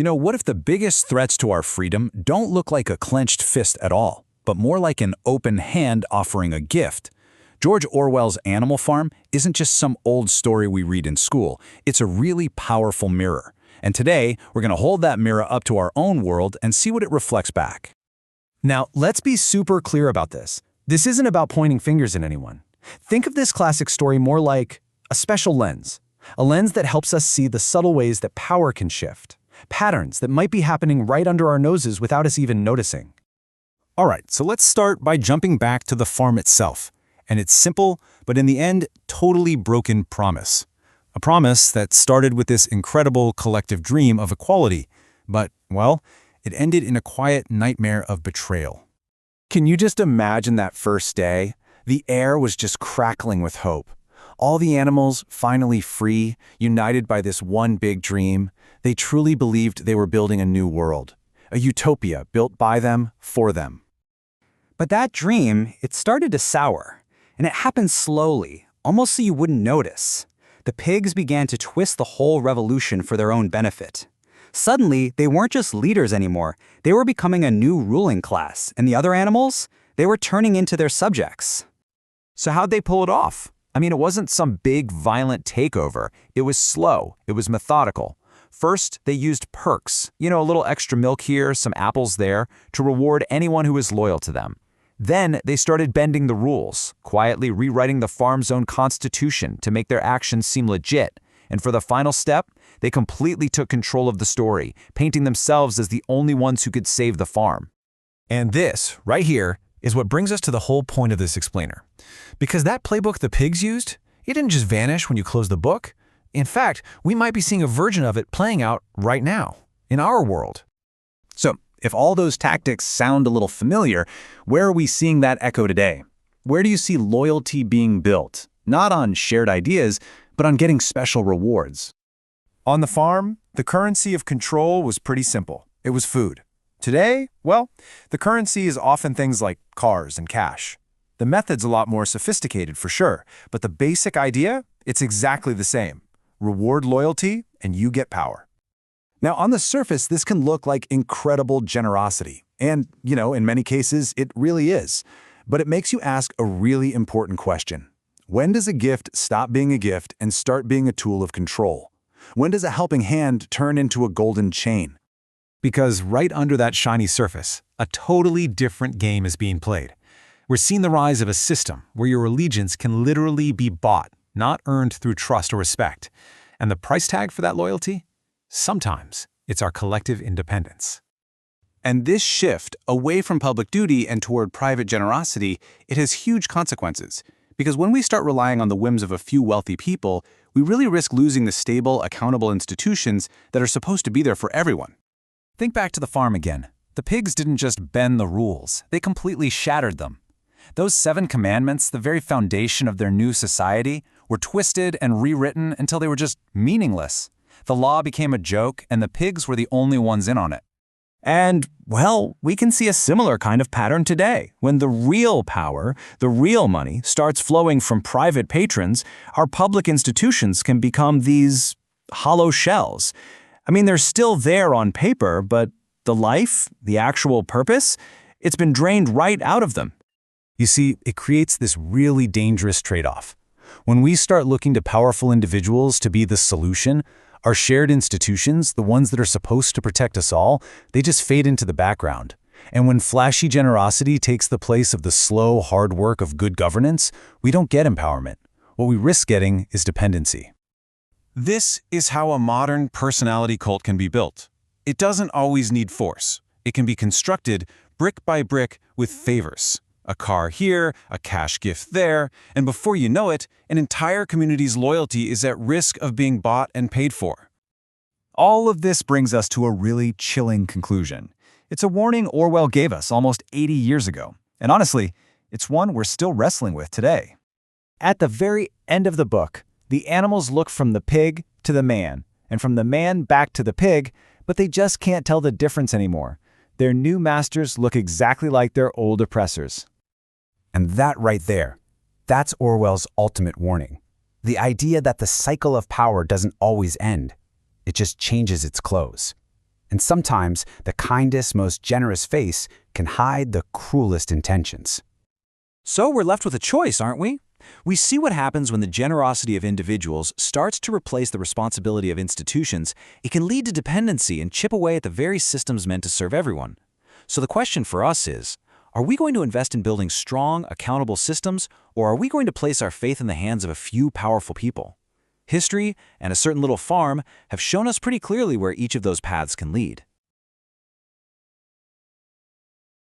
What if the biggest threats to our freedom don't look like a clenched fist at all, but more like an open hand offering a gift? George Orwell's Animal Farm isn't just some old story we read in school. It's a really powerful mirror. And today, we're going to hold that mirror up to our own world and see what it reflects back. Now, let's be super clear about this. This isn't about pointing fingers at anyone. Think of this classic story more like a special lens. A lens that helps us see the subtle ways that power can shift. Patterns that might be happening right under our noses without us even noticing. All right, so let's start by jumping back to the farm itself, and its simple, but in the end, totally broken promise. A promise that started with this incredible collective dream of equality, but, well, it ended in a quiet nightmare of betrayal. Can you just imagine that first day? The air was just crackling with hope. All the animals, finally free, united by this one big dream. They truly believed they were building a new world, a utopia built by them, for them. But that dream, it started to sour, and it happened slowly, almost so you wouldn't notice. The pigs began to twist the whole revolution for their own benefit. Suddenly, they weren't just leaders anymore. They were becoming a new ruling class, and the other animals, they were turning into their subjects. So how'd they pull it off? I mean, it wasn't some big, violent takeover. It was slow. It was methodical. First, they used perks, a little extra milk here, some apples there, to reward anyone who was loyal to them. Then they started bending the rules, quietly rewriting the farm's own constitution to make their actions seem legit. And for the final step, they completely took control of the story, painting themselves as the only ones who could save the farm. And this, right here, is what brings us to the whole point of this explainer. Because that playbook the pigs used, it didn't just vanish when you close the book. In fact, we might be seeing a version of it playing out right now, in our world. So, if all those tactics sound a little familiar, where are we seeing that echo today? Where do you see loyalty being built? Not on shared ideas, but on getting special rewards. On the farm, the currency of control was pretty simple. It was food. Today, well, the currency is often things like cars and cash. The method's a lot more sophisticated for sure, but the basic idea, it's exactly the same. Reward loyalty, and you get power. Now, on the surface, this can look like incredible generosity. And, in many cases, it really is. But it makes you ask a really important question. When does a gift stop being a gift and start being a tool of control? When does a helping hand turn into a golden chain? Because right under that shiny surface, a totally different game is being played. We're seeing the rise of a system where your allegiance can literally be bought, not earned through trust or respect. And the price tag for that loyalty? Sometimes it's our collective independence. And this shift away from public duty and toward private generosity, it has huge consequences. Because when we start relying on the whims of a few wealthy people, we really risk losing the stable, accountable institutions that are supposed to be there for everyone. Think back to the farm again. The pigs didn't just bend the rules, they completely shattered them. Those 7 commandments, the very foundation of their new society, were twisted and rewritten until they were just meaningless. The law became a joke, and the pigs were the only ones in on it. And, well, we can see a similar kind of pattern today. When the real power, the real money, starts flowing from private patrons, our public institutions can become these hollow shells. I mean, they're still there on paper, but the life, the actual purpose, it's been drained right out of them. You see, it creates this really dangerous trade-off. When we start looking to powerful individuals to be the solution, our shared institutions, the ones that are supposed to protect us all, they just fade into the background. And when flashy generosity takes the place of the slow, hard work of good governance, we don't get empowerment. What we risk getting is dependency. This is how a modern personality cult can be built. It doesn't always need force. It can be constructed brick by brick with favors. A car here, a cash gift there, and before you know it, an entire community's loyalty is at risk of being bought and paid for. All of this brings us to a really chilling conclusion. It's a warning Orwell gave us almost 80 years ago. And honestly, it's one we're still wrestling with today. At the very end of the book, the animals look from the pig to the man, and from the man back to the pig, but they just can't tell the difference anymore. Their new masters look exactly like their old oppressors. And that right there, that's Orwell's ultimate warning. The idea that the cycle of power doesn't always end. It just changes its clothes. And sometimes the kindest, most generous face can hide the cruelest intentions. So we're left with a choice, aren't we? We see what happens when the generosity of individuals starts to replace the responsibility of institutions. It can lead to dependency and chip away at the very systems meant to serve everyone. So the question for us is, are we going to invest in building strong, accountable systems, or are we going to place our faith in the hands of a few powerful people? History and a certain little farm have shown us pretty clearly where each of those paths can lead.